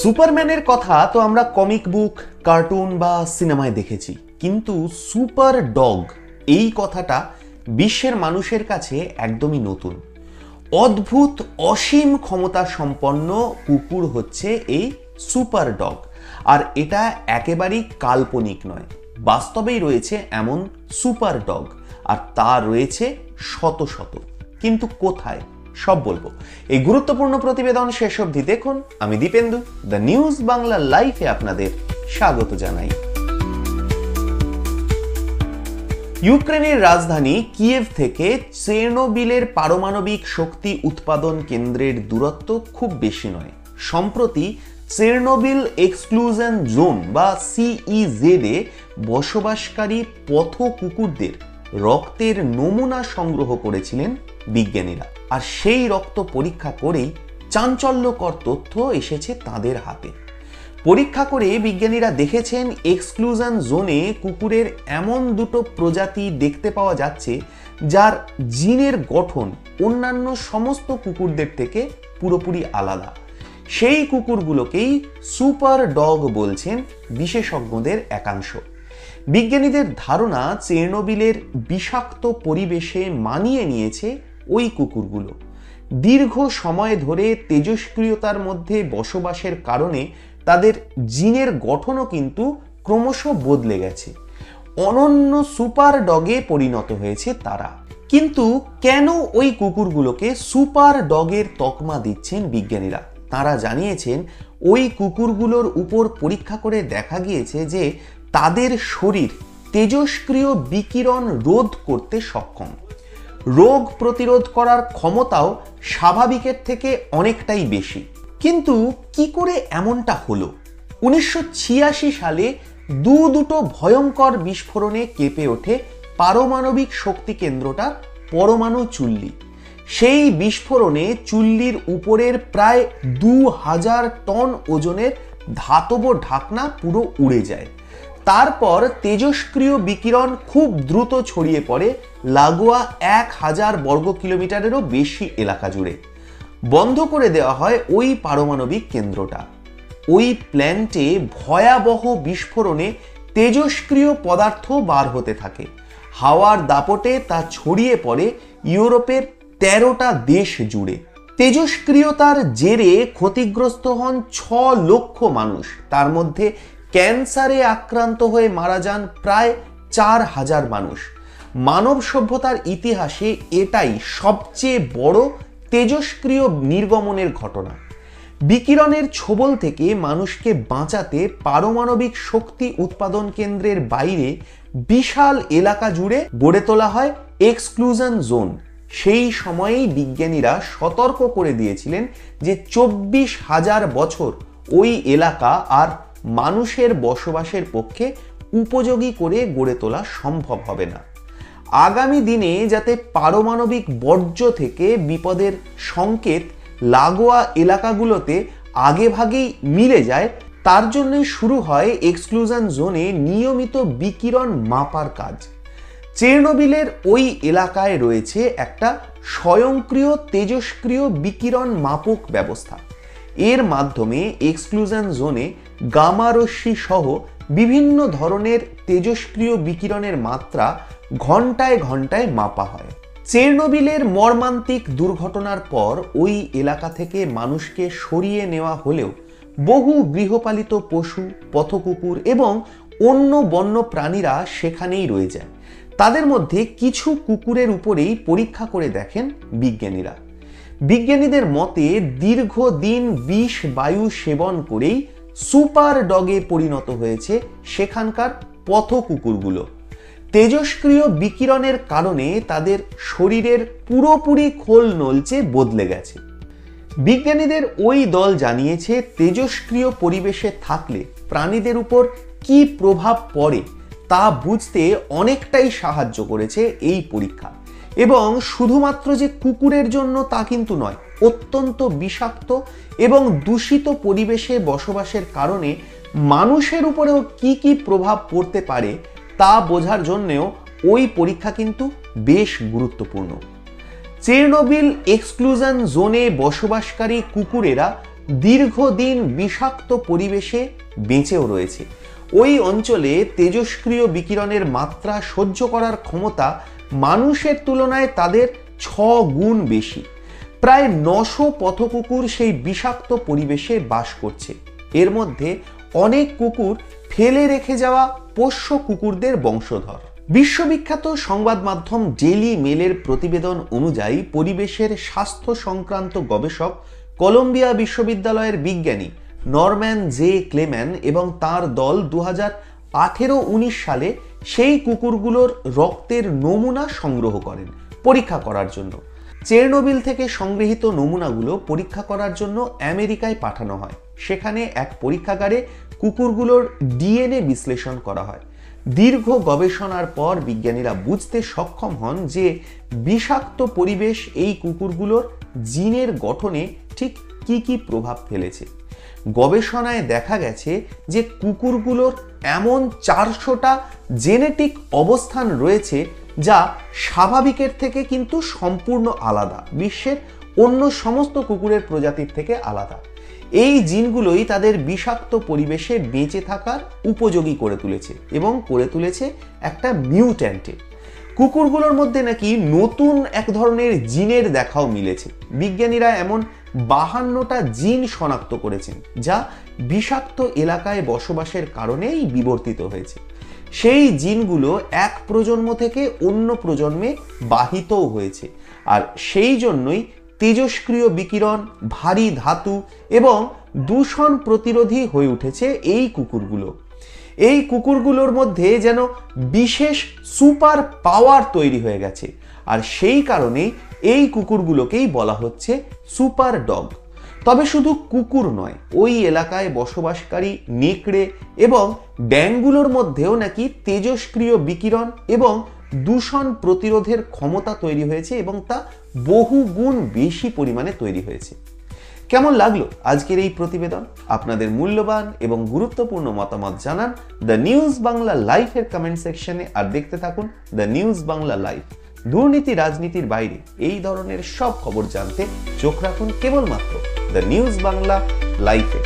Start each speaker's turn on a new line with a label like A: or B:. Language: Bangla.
A: সুপারম্যানের কথা তো আমরা কমিক বুক, কার্টুন বা সিনেমায় দেখেছি, কিন্তু সুপার ডগ এই কথাটা বিশ্বের মানুষের কাছে একদমই নতুন। অদ্ভুত অসীম ক্ষমতা সম্পন্ন কুকুর হচ্ছে এই সুপার ডগ, আর এটা একেবারেই কাল্পনিক নয়, বাস্তবেই রয়েছে এমন সুপার ডগ, আর তা রয়েছে শত শত। কিন্তু কোথায়, সব বলবো এই গুরুত্বপূর্ণ প্রতিবেদন শেষ অবধি দেখুন। আমি দীপেন্দু, দ্য নিউজ বাংলা লাইফে আপনাদের স্বাগত জানাই। ইউক্রেনের রাজধানী কিয়েভ থেকে চেরনোবিলের পারমাণবিক শক্তি উৎপাদন কেন্দ্রের দূরত্ব খুব বেশি নয়। সম্প্রতি চেরনোবিল এক্সক্লুশন জোন বা CEZ এ বসবাসকারী পথ কুকুরদের রক্তের নমুনা সংগ্রহ করেছিলেন বিজ্ঞানীরা, আর সেই রক্ত পরীক্ষা করেই চাঞ্চল্যকর তথ্য এসেছে তাদের হাতে। পরীক্ষা করে বিজ্ঞানীরা দেখেছেন এক্সক্লুশন জোনে কুকুরের এমন দুটো প্রজাতি দেখতে পাওয়া যাচ্ছে যার জিনের গঠন অন্যান্য সমস্ত কুকুরদের থেকে পুরোপুরি আলাদা। সেই কুকুরগুলোকেই সুপার ডগ বলছেন বিশেষজ্ঞদের একাংশ। বিজ্ঞানীদের ধারণা চেরনোবিলের বিষাক্ত পরিবেশে মানিয়ে নিয়েছে ওই কুকুরগুলো। দীর্ঘ সময় ধরে তেজস্ক্রিয়তার মধ্যে বসবাসের কারণে তাদের জিনের গঠনও কিন্তু ক্রমশ বদলে গেছে। অনন্য সুপার ডগে পরিণত হয়েছে তারা। কিন্তু কেন ওই কুকুরগুলোকে সুপার ডগের তকমা দিচ্ছেন বিজ্ঞানীরা? তারা জানিয়েছেন ওই কুকুরগুলোর উপর পরীক্ষা করে দেখা গিয়েছে যে তাদের শরীর তেজস্ক্রিয় বিকিরণ রোধ করতে সক্ষম। রোগ প্রতিরোধ করার ক্ষমতাও স্বাভাবিকের থেকে অনেকটাই বেশি। কিন্তু কি করে এমনটা হলো? 1986 সালে দুটো ভয়ঙ্কর বিস্ফোরণে কেঁপে ওঠে পারমাণবিক শক্তি কেন্দ্রটা পরমাণু চুল্লি। সেই বিস্ফোরণে চুল্লির উপরের প্রায় 2000 টন ওজনের ধাতব ঢাকনা পুরো উড়ে যায়। তারপর তেজস্ক্রিয় বিকিরণ খুব দ্রুত ছড়িয়ে পড়ে লাগোয়া 1000 বর্গ কিলোমিটারেরও বেশি এলাকা জুড়ে। বন্ধ করে দেওয়া হয় ওই পারমাণবিক কেন্দ্রটা। ওই প্ল্যান্টে ভয়াবহ বিস্ফোরণে তেজস্ক্রিয় পদার্থ বার হতে থাকে। হাওয়ার দাপটে তা ছড়িয়ে পড়ে ইউরোপের 13টা দেশ জুড়ে। তেজস্ক্রিয়তার জেরে ক্ষতিগ্রস্ত হন 6 লক্ষ মানুষ, তার মধ্যে ক্যান্সারে আক্রান্ত হয়ে মারা যান প্রায় 4000 মানুষ। মানব সভ্যতার ইতিহাসে এটাই সবচেয়ে বড় তেজস্ক্রিয় নির্গমনের ঘটনা। বিকিরণের ছোবল থেকে মানুষকে বাঁচাতে পারমাণবিক শক্তি উৎপাদন কেন্দ্রের বাইরে বিশাল এলাকা জুড়ে গড়ে তোলা হয় এক্সক্লুশন জোন। সেই সময়েই বিজ্ঞানীরা সতর্ক করে দিয়েছিলেন যে 24,000 বছর ওই এলাকা আর মানুষের বসবাসের পক্ষে উপযোগী করে গড়ে তোলা সম্ভব হবে না। আগামী দিনে যাতে পারমাণবিক বর্জ্য থেকে বিপদের সংকেত লাগোয়া এলাকাগুলোতে আগেভাগেই মিলে যায়, তার জন্যই শুরু হয় এক্সক্লুশন জোনে নিয়মিত বিকিরণ মাপার কাজ। চেরনোবিলের ওই এলাকায় রয়েছে একটা স্বয়ংক্রিয় তেজস্ক্রিয় বিকিরণ মাপক ব্যবস্থা। এর মাধ্যমে এক্সক্লুশন জোনে গামা রশ্মি সহ বিভিন্ন ধরনের তেজস্ক্রিয় বিকিরণের মাত্রা ঘন্টায় ঘন্টায় মাপা হয়। চেরনোবিলের মর্মান্তিক দুর্ঘটনার পর ওই এলাকা থেকে মানুষকে সরিয়ে নেওয়া হলেও বহু গৃহপালিত পশু, পথকুকুর এবং অন্য বন্য প্রাণীরা সেখানেই রয়ে যায়। তাদের মধ্যে কিছু কুকুরের উপরেই পরীক্ষা করে দেখেন বিজ্ঞানীরা। বিজ্ঞানীদের মতে দীর্ঘদিন বিষ বায়ু সেবন করেই সুপার ডগে পরিণত হয়েছে সেখানকার পথ কুকুরগুলো। তেজস্ক্রিয় বিকিরণের কারণে তাদের শরীরের পুরোপুরি খোল নলচে বদলে গেছে। বিজ্ঞানীদের ওই দল জানিয়েছে তেজস্ক্রিয় পরিবেশে থাকলে প্রাণীদের উপর কি প্রভাব পড়ে তা বুঝতে অনেকটাই সাহায্য করেছে এই পরীক্ষা। এবং শুধুমাত্র যে কুকুরের জন্য তা কিন্তু নয়, অত্যন্ত বিষাক্ত এবং দূষিত পরিবেশে বসবাসের কারণে মানুষের উপরেও কি কি প্রভাব পড়তে পারে তা বোঝার জন্যেও ওই পরীক্ষা কিন্তু বেশ গুরুত্বপূর্ণ। চেরনোবিল এক্সক্লুশন জোনে বসবাসকারী কুকুরেরা দীর্ঘদিন বিষাক্ত পরিবেশে বেঁচেও রয়েছে। ওই অঞ্চলে তেজস্ক্রিয় বিকিরণের মাত্রা সহ্য করার ক্ষমতা মানুষের তুলনায় তাদের 6 গুণ বেশি। প্রায় 900 পথকুকুর সেই বিষাক্ত পরিবেশে বাস করছে। এর মধ্যে অনেক কুকুর ফেলে রেখে যাওয়া পোষ্য কুকুরদের বংশধর। বিশ্ববিখ্যাত সংবাদ মাধ্যম ডেইলি মেলের প্রতিবেদন অনুযায়ী পরিবেশের স্বাস্থ্য সংক্রান্ত গবেষক কলম্বিয়া বিশ্ববিদ্যালয়ের বিজ্ঞানী নরম্যান জে ক্লেম্যান এবং তার দল 2018-19 সালে সেই কুকুরগুলোর রক্তের নমুনা সংগ্রহ করেন পরীক্ষা করার জন্য। চেরনোবিল থেকে সংগৃহীত নমুনাগুলো পরীক্ষা করার জন্য আমেরিকায় পাঠানো হয়। সেখানে এক পরীক্ষাগারে কুকুরগুলোর ডিএনএ বিশ্লেষণ করা হয়। দীর্ঘ গবেষণার পর বিজ্ঞানীরা বুঝতে সক্ষম হন যে বিষাক্ত পরিবেশ এই কুকুরগুলোর জিনের গঠনে ঠিক কি প্রভাব ফেলেছে। গবেষণায় দেখা গেছে যে কুকুরগুলোর এমন 400টা জেনেটিক অবস্থান রয়েছে যা স্বাভাবিকের থেকে কিন্তু সম্পূর্ণ আলাদা, বিশ্বের অন্য সমস্ত কুকুরের প্রজাতির থেকে আলাদা। এই জিনগুলোই তাদের বিষাক্ত পরিবেশে বেঁচে থাকার উপযোগী করে তুলেছে এবং করে তুলেছে একটা মিউট্যান্টে। কুকুরগুলোর মধ্যে নাকি নতুন এক ধরনের জিনের দেখাও মিলেছে। বিজ্ঞানীরা এমন 52টা জিন শনাক্ত করেছেন যা বিষাক্ত এলাকায় বসবাসের কারণেই বিবর্তিত হয়েছে। সেই জিনগুলো এক প্রজন্ম থেকে অন্য প্রজন্মে বাহিতও হয়েছে, আর সেই জন্যই তেজস্ক্রিয় বিকিরণ, ভারী ধাতু এবং দূষণ প্রতিরোধী হয়ে উঠেছে এই কুকুরগুলো। এই কুকুরগুলোর মধ্যে যেন বিশেষ সুপার পাওয়ার তৈরি হয়ে গেছে, আর সেই কারণেই এই কুকুরগুলোকেই বলা হচ্ছে সুপার ডগ। তবে শুধু কুকুর নয়, ওই এলাকায় বসবাসকারী নেকড়ে এবং ব্যাঙগুলোর মধ্যেও নাকি তেজস্ক্রিয় বিকিরণ এবং দূষণ প্রতিরোধের ক্ষমতা তৈরি হয়েছে এবং তা বহু গুণ বেশি পরিমাণে তৈরি হয়েছে। কেমন লাগলো আজকের এই প্রতিবেদন? আপনাদের মূল্যবান এবং গুরুত্বপূর্ণ মতামত জানান দ্য নিউজ বাংলা লাইফের কমেন্ট সেকশনে, আর দেখতে থাকুন দ্য নিউজ বাংলা লাইফ। দুর্নীতি রাজনীতির বাইরে এই ধরনের সব খবর জানতে চোখ রাখুন কেবলমাত্র দ্য নিউজ বাংলা লাইফে।